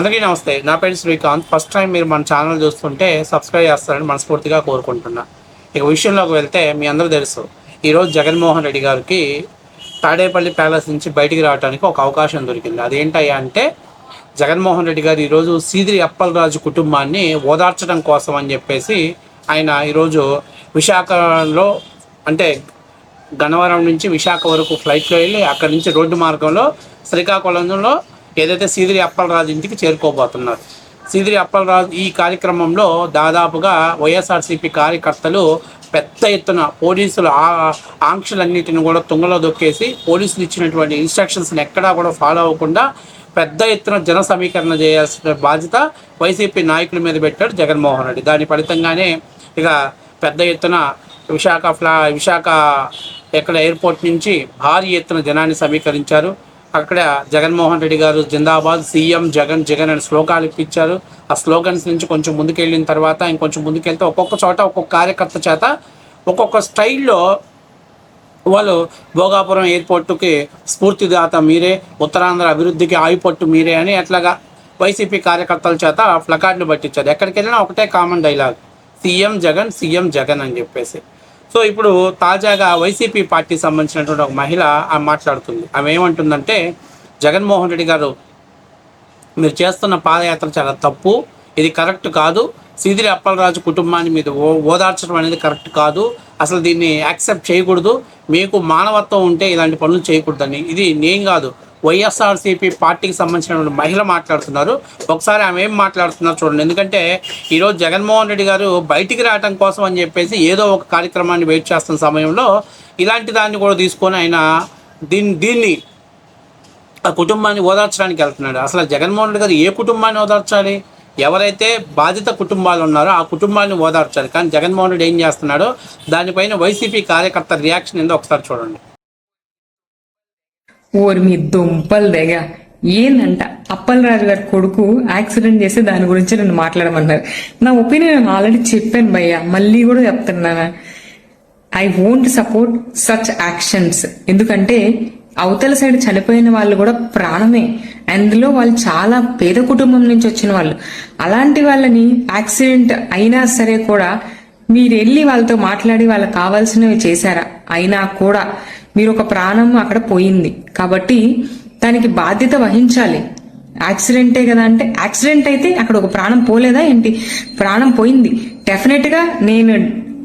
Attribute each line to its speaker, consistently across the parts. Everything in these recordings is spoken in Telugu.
Speaker 1: అందరికీ నమస్తే. నా పేరు శ్రీకాంత్. ఫస్ట్ టైం మీరు మన ఛానల్ చూస్తుంటే సబ్స్క్రైబ్ చేస్తారని మనస్ఫూర్తిగా కోరుకుంటున్నా. ఇక విషయంలోకి వెళ్తే మీ అందరూ తెలుసు, ఈరోజు జగన్మోహన్ రెడ్డి గారికి తాడేపల్లి ప్యాలెస్ నుంచి బయటికి రావడానికి ఒక అవకాశం దొరికింది. అదేంటయ్యా అంటే, జగన్మోహన్ రెడ్డి గారు ఈరోజు సీదిరి అప్పలరాజు కుటుంబాన్ని ఓదార్చడం కోసం అని చెప్పేసి ఆయన ఈరోజు విశాఖలో అంటే గన్నవరం నుంచి విశాఖ వరకు ఫ్లైట్లో వెళ్ళి అక్కడి నుంచి రోడ్డు మార్గంలో శ్రీకాకుళంలో ఏదైతే సీదిరి అప్పలరాజు ఇంటికి చేరుకోబోతున్నారు. సీదిరి అప్పలరాజు ఈ కార్యక్రమంలో దాదాపుగా వైఎస్ఆర్సీపీ కార్యకర్తలు పెద్ద ఎత్తున పోలీసులు ఆంక్షలన్నిటిని కూడా తుంగలో దొక్కేసి పోలీసులు ఇచ్చినటువంటి ఇన్స్ట్రక్షన్స్ని ఎక్కడా కూడా ఫాలో అవ్వకుండా పెద్ద ఎత్తున జన సమీకరణ చేయాల్సిన బాధ్యత వైసీపీ నాయకుల మీద పెట్టాడు జగన్మోహన్ రెడ్డి. దాని ఫలితంగానే ఇక పెద్ద ఎత్తున విశాఖ ఎక్కడ ఎయిర్పోర్ట్ నుంచి భారీ ఎత్తున జనాన్ని సమీకరించారు. అక్కడ జగన్మోహన్ రెడ్డి గారు జిందాబాద్ సీఎం జగన్ జగన్ అని స్లోగాలు ఇప్పించారు. ఆ స్లోగన్స్ నుంచి కొంచెం ముందుకెళ్ళిన తర్వాత ఇంకొంచెం ముందుకెళ్తే ఒక్కొక్క చోట ఒక్కొక్క కార్యకర్త చేత ఒక్కొక్క స్టైల్లో వాళ్ళు భోగాపురం ఎయిర్పోర్టుకి స్ఫూర్తిదాత మీరే, ఉత్తరాంధ్ర అభివృద్ధికి ఆయుపట్టు మీరే అని అట్లాగా వైసీపీ కార్యకర్తల చేత ప్లకార్డులు పట్టించారు. ఎక్కడికి వెళ్ళినా ఒకటే కామన్ డైలాగ్, సీఎం జగన్ అని చెప్పేసి. సో ఇప్పుడు తాజాగా వైసీపీ పార్టీకి సంబంధించినటువంటి ఒక మహిళ ఆమె మాట్లాడుతుంది. ఆమె ఏమంటుందంటే, జగన్మోహన్ రెడ్డి గారు మీరు చేస్తున్న పాదయాత్ర చాలా తప్పు, ఇది కరెక్ట్ కాదు, సీదిరి అప్పలరాజు కుటుంబాన్ని మీద ఓదార్చడం అనేది కరెక్ట్ కాదు, అసలు దీన్ని యాక్సెప్ట్ చేయకూడదు, మీకు మానవత్వం ఉంటే ఇలాంటి పనులు చేయకూడదని. ఇది నేను కాదు, వైఎస్ఆర్సీపీ పార్టీకి సంబంధించిన మహిళ మాట్లాడుతున్నారు. ఒకసారి ఆమె ఏం మాట్లాడుతున్నారు చూడండి. ఎందుకంటే ఈరోజు జగన్మోహన్ రెడ్డి గారు బయటికి రావడం కోసం అని చెప్పేసి ఏదో ఒక కార్యక్రమాన్ని వెయిట్ చేస్తున్న సమయంలో ఇలాంటి దాన్ని కూడా తీసుకొని ఆయన దీన్ని ఆ కుటుంబాన్ని ఓదార్చడానికి వెళ్తున్నాడు. అసలు జగన్మోహన్ రెడ్డి గారు ఏ కుటుంబాన్ని ఓదార్చాలి? ఎవరైతే బాధిత కుటుంబాలు ఉన్నారో ఆ కుటుంబాన్ని ఓదార్చాలి. కానీ జగన్మోహన్ రెడ్డి ఏం చేస్తున్నాడో దానిపైన వైసీపీ కార్యకర్త రియాక్షన్ ఏందో ఒకసారి చూడండి.
Speaker 2: ఓరి మీ దుంపలు దగ్గ ఏందంట, అప్పలరాజు గారి కొడుకు యాక్సిడెంట్ చేసి దాని గురించి నన్ను మాట్లాడమన్నారు. నా ఒపీనియన్ నేను ఆల్రెడీ చెప్పాను భయ్య, మళ్ళీ కూడా చెప్తున్నాను. I won't support such actions. ఎందుకంటే అవతల సైడ్ చనిపోయిన వాళ్ళు కూడా ప్రాణమే, అందులో వాళ్ళు చాలా పేద కుటుంబం నుంచి వచ్చిన వాళ్ళు. అలాంటి వాళ్ళని యాక్సిడెంట్ అయినా సరే కూడా మీరు వెళ్ళి వాళ్ళతో మాట్లాడి వాళ్ళకి కావాల్సినవి చేశారా? అయినా కూడా మీరు ఒక ప్రాణం అక్కడ పోయింది కాబట్టి దానికి బాధ్యత వహించాలి. యాక్సిడెంటే కదా అంటే, యాక్సిడెంట్ అయితే అక్కడ ఒక ప్రాణం పోలేదా ఏంటి? ప్రాణం పోయింది. డెఫినెట్ గా నేను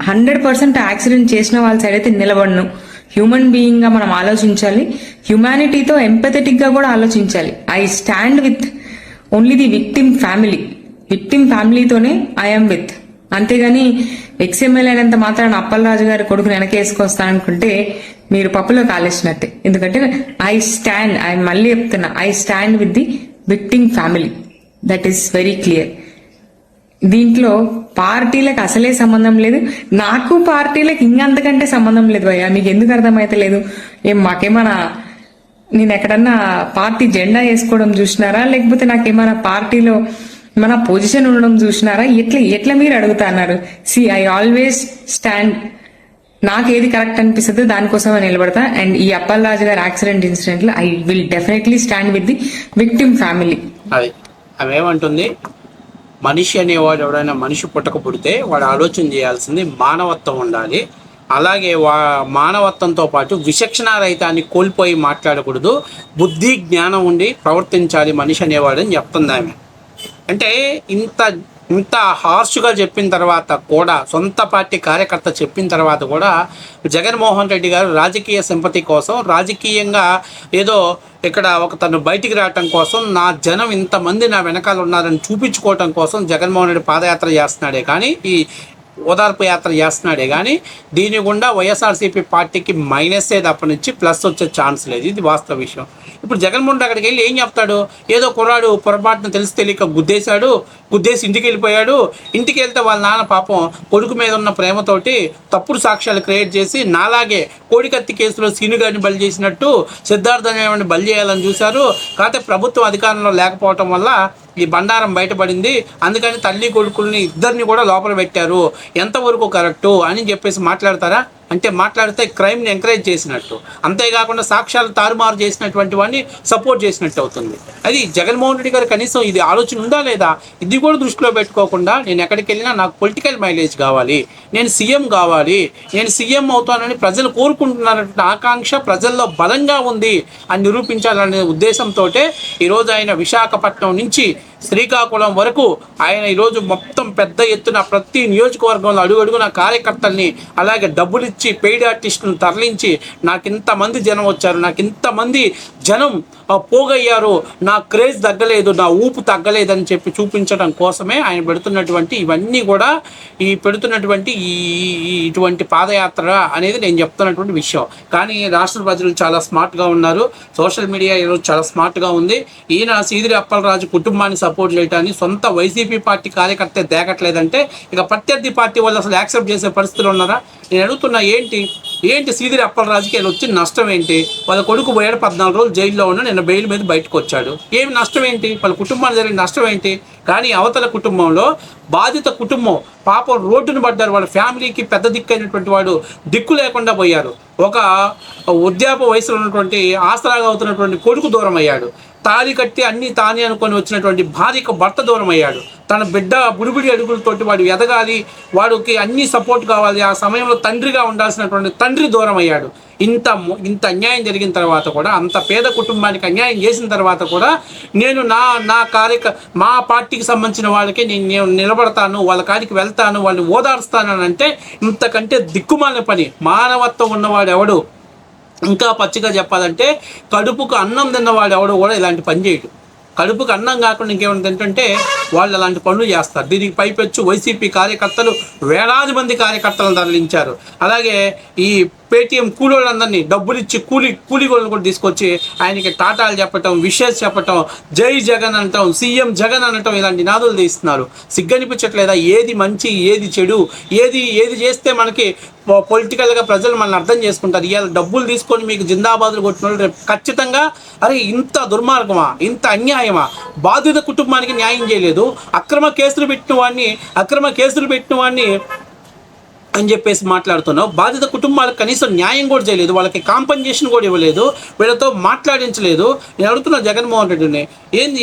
Speaker 2: 100% యాక్సిడెంట్ చేసిన వాళ్ళ సైడ్ అయితే నిలబడను. హ్యూమన్ బీయింగ్ గా మనం ఆలోచించాలి, హ్యుమానిటీతో ఎంపథెటిక్ గా కూడా ఆలోచించాలి. I stand with only the victim ఫ్యామిలీతోనే ఐఎమ్ విత్. అంతేగాని ఎక్స్ఎంఎల్ అయినంత మాత్రాన అప్పలరాజు గారి కొడుకుని వెనకేసుకొస్తాననుకుంటే మీరు పప్పులో కాలేసినట్టే. ఎందుకంటే మళ్ళీ చెప్తున్నా, I stand with the victim family. That is very clear. దీంట్లో పార్టీలకు అసలే సంబంధం లేదు, నాకు పార్టీలకు ఇంకంతకంటే సంబంధం లేదు భయ్యా. మీకు ఎందుకు అర్థమైతే లేదు? మాకేమన్నా నేను ఎక్కడన్నా పార్టీ జెండా వేసుకోవడం చూసినారా, లేకపోతే నాకేమైనా పార్టీలో మన పొజిషన్ ఉండడం చూసినారా? ఎట్లా మీరు అడుగుతున్నారు? ఐ ఆల్వేస్ స్టాండ్, నాకు ఏది కరెక్ట్ అనిపిస్తుందో దానికోసమే నిలబడతా. అండ్ ఈ అప్పలరాజు గారి యాక్సిడెంట్ ఇన్సిడెంట్ లో I will definitely stand with the victim family.
Speaker 1: అది ఆమె ఏమంటుంది, మనిషి అనేవాడు ఎవడైనా మనిషి పుట్టక పుడితే వాడు ఆలోచన చేయాల్సింది మానవత్వం ఉండాలి. అలాగే మానవత్వంతో పాటు విచక్షణారహితాన్ని కోల్పోయి మాట్లాడకూడదు, బుద్ధి జ్ఞానం ఉండి ప్రవర్తించాలి మనిషి అనేవాడు అని చెప్తుంది ఆమె. అంటే ఇంత హార్ష్గా చెప్పిన తర్వాత కూడా, సొంత పార్టీ కార్యకర్త చెప్పిన తర్వాత కూడా జగన్మోహన్ రెడ్డి గారు రాజకీయ సింపతి కోసం, రాజకీయంగా ఏదో ఇక్కడ తను బయటికి రావటం కోసం, నా జనం ఇంతమంది నా వెనకాల ఉన్నారని చూపించుకోవటం కోసం జగన్మోహన్ రెడ్డి పాదయాత్ర చేస్తున్నాడే కానీ, ఈ ఓదార్పు యాత్ర చేస్తున్నాడే కానీ దీని గుండా వైఎస్ఆర్సీపీ పార్టీకి మైనస్సే తప్ప నుంచి ప్లస్ వచ్చే ఛాన్స్ లేదు. ఇది వాస్తవ విషయం. ఇప్పుడు జగన్మోహన్ రెడ్డి అక్కడికి వెళ్ళి ఏం చెప్తాడు? ఏదో కుర్రాడు పొరపాటున తెలియక గుద్దేసి ఇంటికి వెళ్ళిపోయాడు. ఇంటికి వెళ్తే వాళ్ళ నాన్న పాపం కొడుకు మీద ఉన్న ప్రేమతోటి తప్పుడు సాక్ష్యాలు క్రియేట్ చేసి, నాలాగే కోడికత్తి కేసులో సీనుగారిని బలి చేసినట్టు సిద్ధార్థ అనేవాడిని బలి చేయాలని చూశారు. కాకపోతే ప్రభుత్వం అధికారంలో లేకపోవటం వల్ల ఈ బండారం బయటపడింది, అందుకని తల్లి కొడుకుల్ని ఇద్దరిని కూడా లోపల పెట్టారు, ఎంతవరకు కరెక్టు అని చెప్పేసి మాట్లాడతారా? అంటే మాట్లాడితే క్రైమ్ని ఎంకరేజ్ చేసినట్టు, అంతేకాకుండా సాక్ష్యాలు తారుమారు చేసినటువంటి వాడిని సపోర్ట్ చేసినట్టు అవుతుంది. అది జగన్మోహన్ రెడ్డి గారు కనీసం ఇది ఆలోచన ఉందా లేదా, ఇది కూడా దృష్టిలో పెట్టుకోకుండా నేను ఎక్కడికి వెళ్ళినా నాకు పొలిటికల్ మైలేజ్ కావాలి, నేను సీఎం కావాలి, నేను సీఎం అవుతానని ప్రజలు కోరుకుంటున్నారంటే ఆకాంక్ష ప్రజల్లో బలంగా ఉంది అని నిరూపించాలనే ఉద్దేశంతో ఈరోజు ఆయన విశాఖపట్నం నుంచి శ్రీకాకుళం వరకు ఆయన ఈరోజు మొత్తం పెద్ద ఎత్తున ప్రతి నియోజకవర్గంలో అడుగడుగున కార్యకర్తల్ని, అలాగే డబ్బులు ఇచ్చి పెయిడ్ ఆర్టిస్టులను తరలించి నాకు ఇంతమంది జనం వచ్చారు, నాకు ఇంతమంది జనం పోగయ్యారు, నా క్రేజ్ తగ్గలేదు, నా ఊపు తగ్గలేదని చెప్పి చూపించడం కోసమే ఆయన పెడుతున్నటువంటి ఇవన్నీ కూడా పెడుతున్నటువంటి ఇటువంటి పాదయాత్ర అనేది నేను చెప్తున్నటువంటి విషయం. కానీ రాష్ట్ర ప్రజలు చాలా స్మార్ట్గా ఉన్నారు, సోషల్ మీడియా ఈరోజు చాలా స్మార్ట్గా ఉంది. ఈయన సీదిరి అప్పలరాజు కుటుంబాన్ని సపోర్ట్ చేయడానికి సొంత వైసీపీ పార్టీ కార్యకర్తే దేకట్లేదంటే ఇక ప్రత్యర్థి పార్టీ వాళ్ళు అసలు యాక్సెప్ట్ చేసే పరిస్థితులు ఉన్నారా? నేను అడుగుతున్నా, ఏంటి సీదిరి అప్పలరాజుకి ఆయన వచ్చిన నష్టం ఏంటి? వాళ్ళ కొడుకు పోయాడు, 14 రోజులు జైల్లో ఉన్నా, నిన్న బెయిల్ మీద బయటకు వచ్చాడు. ఏమి నష్టం ఏంటి? వాళ్ళ కుటుంబానికి జరిగిన నష్టం ఏంటి? కానీ అవతల కుటుంబంలో బాధిత కుటుంబం పాపం రోడ్డును పడ్డారు, వాళ్ళ ఫ్యామిలీకి పెద్ద దిక్కైనటువంటి వాడు దిక్కు లేకుండా పోయారు. ఒక వృద్ధాప్య వయసులో ఉన్నటువంటి ఆసరాగా అవుతున్నటువంటి కొడుకు దూరం అయ్యాడు, తాళి కట్టి అన్నీ తానే అనుకొని వచ్చినటువంటి భార్యకు భర్త దూరం అయ్యాడు, తన బిడ్డ బుడిబుడి అడుగులతోటి వాడు ఎదగాలి, వాడికి అన్ని సపోర్ట్ కావాలి, ఆ సమయంలో తండ్రిగా ఉండాల్సినటువంటి తండ్రి దూరం అయ్యాడు. ఇంత అన్యాయం జరిగిన తర్వాత కూడా, అంత పేద కుటుంబానికి అన్యాయం చేసిన తర్వాత కూడా నేను మా పార్టీకి సంబంధించిన వాళ్ళకి నేను నిలబడతాను, వాళ్ళ కాడికి వెళ్తాను, వాళ్ళని ఓదార్స్తాను అంటే ఇంతకంటే దిక్కుమాలిన పని మానవత్వం ఉన్నవాడు ఎవడు? ఇంకా పచ్చిగా చెప్పాలంటే కడుపుకు అన్నం తిన్నవాడు ఎవడో కూడా ఇలాంటి పని చేయడు. కడుపుకు అన్నం కాకుండా ఇంకేమైనా ఏంటంటే వాళ్ళు అలాంటి పనులు చేస్తారు. దీనికి పైపెచ్చు వైసీపీ కార్యకర్తలు వేలాది మంది కార్యకర్తలను తరలించారు. అలాగే ఈ పేటీఎం కూలీలందరినీ డబ్బులు ఇచ్చి కూలీగోళ్ళని కూడా తీసుకొచ్చి ఆయనకి టాటాలు చెప్పటం, విషెస్ చెప్పటం, జై జగన్ అనటం, సీఎం జగన్ అనటం, ఇలాంటి నినాదులు తీస్తున్నారు. సిగ్గనిపించట్లేదా? ఏది మంచి, ఏది చెడు, ఏది చేస్తే మనకి పొలిటికల్గా ప్రజలు మనల్ని అర్థం చేసుకుంటారు. ఇవాళ డబ్బులు తీసుకొని మీకు జిందాబాదులు కొట్టిన వాళ్ళు రేపు ఖచ్చితంగా అరే ఇంత దుర్మార్గమా, ఇంత అన్యాయమా, బాధిత కుటుంబానికి న్యాయం చేయలేదు, అక్రమ కేసులు పెట్టిన వాడిని అని చెప్పేసి మాట్లాడుతున్నావు. బాధిత కుటుంబాలకు కనీసం న్యాయం కూడా చేయలేదు, వాళ్ళకి కాంపన్సేషన్ కూడా ఇవ్వలేదు, వీళ్ళతో మాట్లాడించలేదు. నేను అడుగుతున్నా జగన్మోహన్ రెడ్డిని,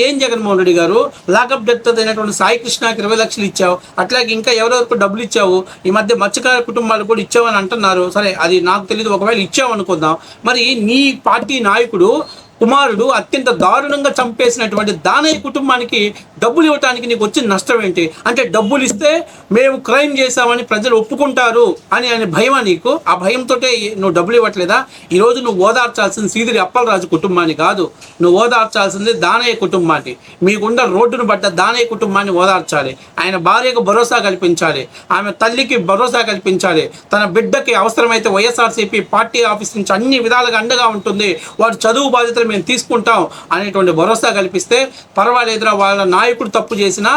Speaker 1: ఏం జగన్మోహన్ రెడ్డి గారు లాకప్ డెత్ అయినటువంటి సాయి కృష్ణకి 20 లక్షలు ఇచ్చావు, అట్లాగే ఇంకా ఎవరెవరికి డబ్బులు ఇచ్చావు, ఈ మధ్య మత్స్యకార కుటుంబాలకు కూడా ఇచ్చావని అంటున్నారు. సరే, అది నాకు తెలియదు, ఒకవేళ ఇచ్చావు అనుకుందాం. మరి నీ పార్టీ నాయకుడు కుమారుడు అత్యంత దారుణంగా చంపేసినటువంటి దానయ్య కుటుంబానికి డబ్బులు ఇవ్వటానికి నీకు వచ్చిన నష్టం ఏంటి? అంటే డబ్బులు ఇస్తే మేము క్రైమ్ చేశామని ప్రజలు ఒప్పుకుంటారు అని భయమా నీకు? ఆ భయంతో నువ్వు డబ్బులు ఇవ్వట్లేదా? ఈరోజు నువ్వు ఓదార్చాల్సింది సీదిరి అప్పలరాజు కుటుంబాన్ని కాదు, నువ్వు ఓదార్చాల్సింది దానయ్య కుటుంబాన్ని. మీకున్న రోడ్డును పడ్డ దానయ్య కుటుంబాన్ని ఓదార్చాలి. ఆయన భార్యకు భరోసా కల్పించాలి, ఆమె తల్లికి భరోసా కల్పించాలి, తన బిడ్డకి అవసరమైతే వైఎస్ఆర్సీపీ పార్టీ ఆఫీస్ నుంచి అన్ని విధాలుగా అండగా ఉంటుంది, వాడు చదువు బాధ్యతలు మేము తీసుకుంటాం అనేటువంటి భరోసా కల్పిస్తే పర్వాలేదురా, వాళ్ళ నాయకుడు తప్పు చేసినా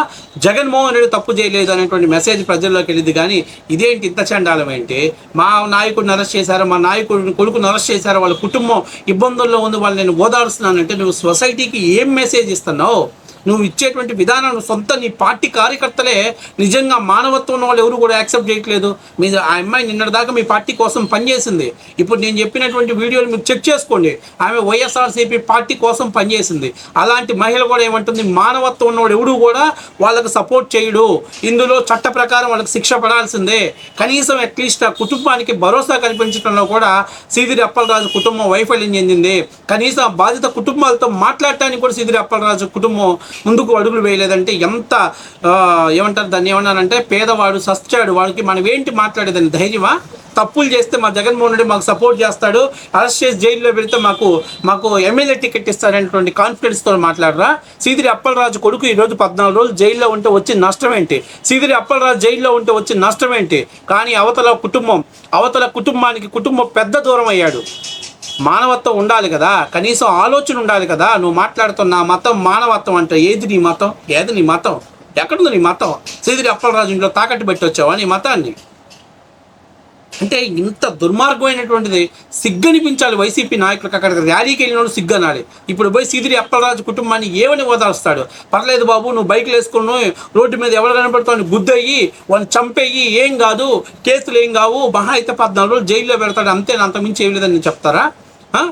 Speaker 1: జగన్మోహన్ రెడ్డి తప్పు చేయలేదు అనేటువంటి మెసేజ్ ప్రజల్లోకి వెళ్ళింది. కానీ ఇదేంటి ఇంత చండాలం ఏంటి? మా నాయకుడిని అరెస్ట్ చేశారు, మా నాయకుడిని కొడుకుని అరెస్ట్ చేశారు, వాళ్ళ కుటుంబం ఇబ్బందుల్లో ఉంది, వాళ్ళు నేను ఓదారుస్తున్నానంటే నువ్వు సొసైటీకి ఏం మెసేజ్ ఇస్తున్నావు? నువ్వు ఇచ్చేటువంటి విధానం సొంత నీ పార్టీ కార్యకర్తలే నిజంగా మానవత్వం ఉన్న వాళ్ళు ఎవరు కూడా యాక్సెప్ట్ చేయట్లేదు. మీరు ఆ అమ్మాయి నిన్నటిదాకా మీ పార్టీ కోసం పనిచేసింది, ఇప్పుడు నేను చెప్పినటువంటి వీడియోలు మీరు చెక్ చేసుకోండి, ఆమె వైఎస్ఆర్సీపీ పార్టీ కోసం పనిచేసింది. అలాంటి మహిళ కూడా ఏమంటుంది, మానవత్వం ఉన్నవాడు ఎవడు కూడా వాళ్ళకు సపోర్ట్ చేయడు, ఇందులో చట్ట ప్రకారం వాళ్ళకి శిక్ష పడాల్సిందే. కనీసం అట్లీస్ట్ ఆ కుటుంబానికి భరోసా కల్పించడంలో కూడా సీదిరి అప్పలరాజు కుటుంబం వైఫల్యం చెందింది. కనీసం బాధిత కుటుంబాలతో మాట్లాడటానికి కూడా సీదిరి అప్పలరాజు కుటుంబం ముందుకు అడుగులు వేయలేదంటే ఎంత ఏమంటారు దాన్ని, ఏమన్నారంటే పేదవాడు సచ్చాడు, వాడికి మనం ఏంటి మాట్లాడేదని ధైర్యమా? తప్పులు చేస్తే మా జగన్మోహన్ రెడ్డి మాకు సపోర్ట్ చేస్తాడు, అరెస్ట్ చేసి జైల్లో పెడితే మాకు ఎమ్మెల్యే టికెట్ ఇస్తారనేటువంటి కాన్ఫిడెన్స్తో మాట్లాడరా? సీదిరి అప్పలరాజు కొడుకు ఈరోజు 14 రోజులు జైల్లో ఉంటే వచ్చిన నష్టం ఏంటి? సీదిరి అప్పలరాజు జైల్లో ఉంటే వచ్చిన నష్టం ఏంటి? కానీ అవతల కుటుంబానికి కుటుంబం పెద్ద దూరం అయ్యాడు. మానవత్వం ఉండాలి కదా, కనీసం ఆలోచన ఉండాలి కదా. నువ్వు మాట్లాడుతున్న మతం మానవత్వం అంటే ఏది నీ మతం? ఎక్కడుంది నీ మతం? సీదిరి అప్పలరాజు ఇంట్లో తాకట్టు పెట్టి వచ్చావా నీ మతాన్ని? అంటే ఇంత దుర్మార్గమైనటువంటిది సిగ్గనిపించాలి వైసీపీ నాయకులకు. అక్కడికి ర్యాలీకి వెళ్ళినోడు సిగ్గు అనాలి. ఇప్పుడు పోయి సీదిరి అప్పలరాజు కుటుంబాన్ని ఏమని ఓదారుస్తాడు? పర్లేదు బాబు, నువ్వు బైక్లు వేసుకుని రోడ్డు మీద ఎవరు కనపడతావు గుద్దయ్యి వాళ్ళని చంపేయి, ఏం కాదు, కేసులు ఏం కావు, మహా అయితే 14 రోజులు జైల్లో పెడతాడు అంతే, అంతమించి ఏం లేదని చెప్తారా?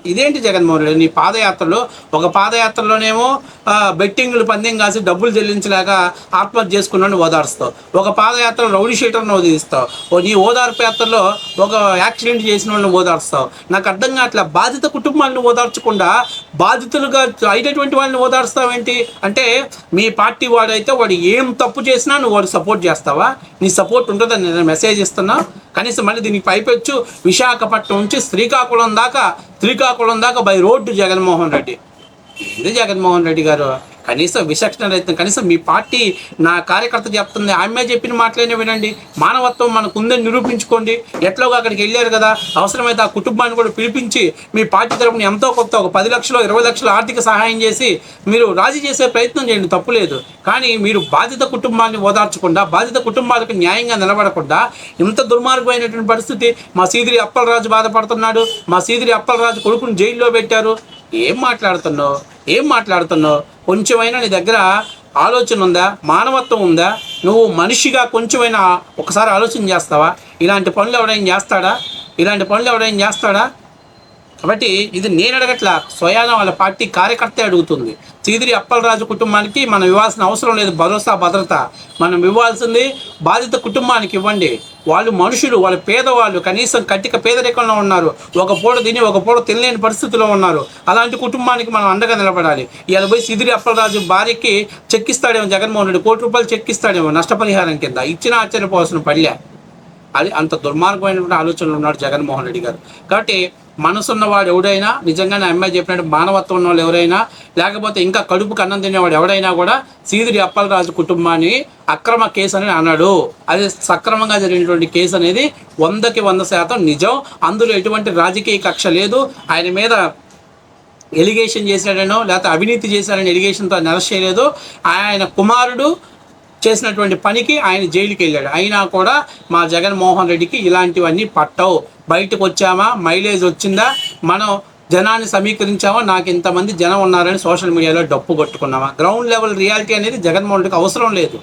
Speaker 1: ఇదేంటి జగన్మోహన్ రెడ్డి నీ పాదయాత్రలో? ఒక పాదయాత్రలోనేమో బెట్టింగ్లు పందెం కాసి డబ్బులు చెల్లించలేక ఆత్మహత్య చేసుకున్నాను ఓదారుస్తావు, ఒక పాదయాత్రలో రౌడీ షీటర్ను ఓదిస్తావు, నీ ఓదార్పు యాత్రలో ఒక యాక్సిడెంట్ చేసిన వాళ్ళని ఓదారుస్తావు. నాకు అర్థం కావట్లా, బాధిత కుటుంబాలను ఓదార్చకుండా బాధితులుగా అయినటువంటి వాళ్ళని ఓదారుస్తావేంటి? అంటే మీ పార్టీ వాడైతే వాడు ఏం తప్పు చేసినా నువ్వు వాడు సపోర్ట్ చేస్తావా? నీ సపోర్ట్ ఉంటుందని నేను మెసేజ్ ఇస్తున్నా. కనీసం మళ్ళీ దీనికి పైపెచ్చు విశాఖపట్నం నుంచి శ్రీకాకుళం దాకా బై రోడ్డు జగన్మోహన్ రెడ్డి. ఇది జగన్మోహన్ రెడ్డి గారు కనీసం విచక్షణ రహితం. కనీసం మీ పార్టీ నా కార్యకర్త చెప్తుంది, ఆమె చెప్పిన మాటలైనా వినండి. మానవత్వం మనకు ఉందని నిరూపించుకోండి. ఎట్లాగో అక్కడికి వెళ్ళారు కదా, అవసరమైతే ఆ కుటుంబాన్ని కూడా పిలిపించి మీ పార్టీ తరపున ఎంతో కొంత ఒక 10 లక్షలు 20 లక్షలు ఆర్థిక సహాయం చేసి మీరు రాజీ చేసే ప్రయత్నం చేయండి, తప్పులేదు. కానీ మీరు బాధిత కుటుంబాన్ని ఓదార్చకుండా, బాధిత కుటుంబాలకు న్యాయంగా నిలబడకుండా ఇంత దుర్మార్గమైనటువంటి పరిస్థితి. మా సీదిరి అప్పలరాజు బాధపడుతున్నాడు, మా సీదిరి అప్పలరాజు కొడుకుని జైల్లో పెట్టారు. ఏం మాట్లాడుతున్నావు? కొంచెమైనా నీ దగ్గర ఆలోచన ఉందా? మానవత్వం ఉందా? నువ్వు మనిషిగా కొంచెమైనా ఒకసారి ఆలోచన చేస్తావా? ఇలాంటి పనులు ఎవడైనా చేస్తాడా? కాబట్టి ఇది నేను అడగట్లా, స్వయాన వాళ్ళ పార్టీ కార్యకర్తే అడుగుతుంది. సీదిరి అప్పలరాజు కుటుంబానికి మనం ఇవ్వాల్సిన అవసరం లేదు భరోసా, భద్రత. మనం ఇవ్వాల్సింది బాధిత కుటుంబానికి ఇవ్వండి. వాళ్ళు మనుషులు, వాళ్ళు పేదవాళ్ళు, కనీసం కట్టిక పేదరికంలో ఉన్నారు, ఒక పూట తిని ఒక పూట తినలేని పరిస్థితిలో ఉన్నారు. అలాంటి కుటుంబానికి మనం అండగా నిలబడాలి. ఇవాళ పోయి సీదిరి అప్పలరాజు భార్యకి చెక్కిస్తాడేమో జగన్మోహన్ రెడ్డి, 1 కోటి రూపాయలు చెక్కిస్తాడేమో నష్టపరిహారం కింద. ఇచ్చిన ఆశ్చర్యపోవాల్సిన పల్లె. అది అంత దుర్మార్గమైనటువంటి ఆలోచనలు ఉన్నాడు జగన్మోహన్ రెడ్డి గారు. కాబట్టి మనసున్నవాడు ఎవడైనా, నిజంగానే అమ్మాయి చెప్పినట్టు మానవత్వం ఉన్న వాళ్ళు ఎవరైనా, లేకపోతే ఇంకా కడుపుకు అన్నం తినేవాడు ఎవడైనా కూడా సీదిరి అప్పలరాజు కుటుంబాన్ని అక్రమ కేసు అని అన్నాడు. అది సక్రమంగా జరిగినటువంటి కేసు అనేది 100కి 100% నిజం. అందులో ఎటువంటి రాజకీయ కక్ష లేదు. ఆయన మీద ఎలిగేషన్ చేశాడనో లేకపోతే అవినీతి చేశాడని ఎలిగేషన్తో అరెస్ట్ చేయలేదు. ఆయన కుమారుడు చేసినటువంటి పనికి ఆయన జైలుకి వెళ్ళాడు. అయినా కూడా మా జగన్మోహన్ రెడ్డికి ఇలాంటివన్నీ పట్టవు. బయటకు వచ్చామా, మైలేజ్ వచ్చిందా, మనం జనాన్ని సమీకరించామా, నాకు ఇంతమంది జనం ఉన్నారని సోషల్ మీడియాలో డప్పు కొట్టుకున్నామా? గ్రౌండ్ లెవెల్ రియాలిటీ అనేది జగన్మోహన్ రెడ్డికి అవసరం లేదు.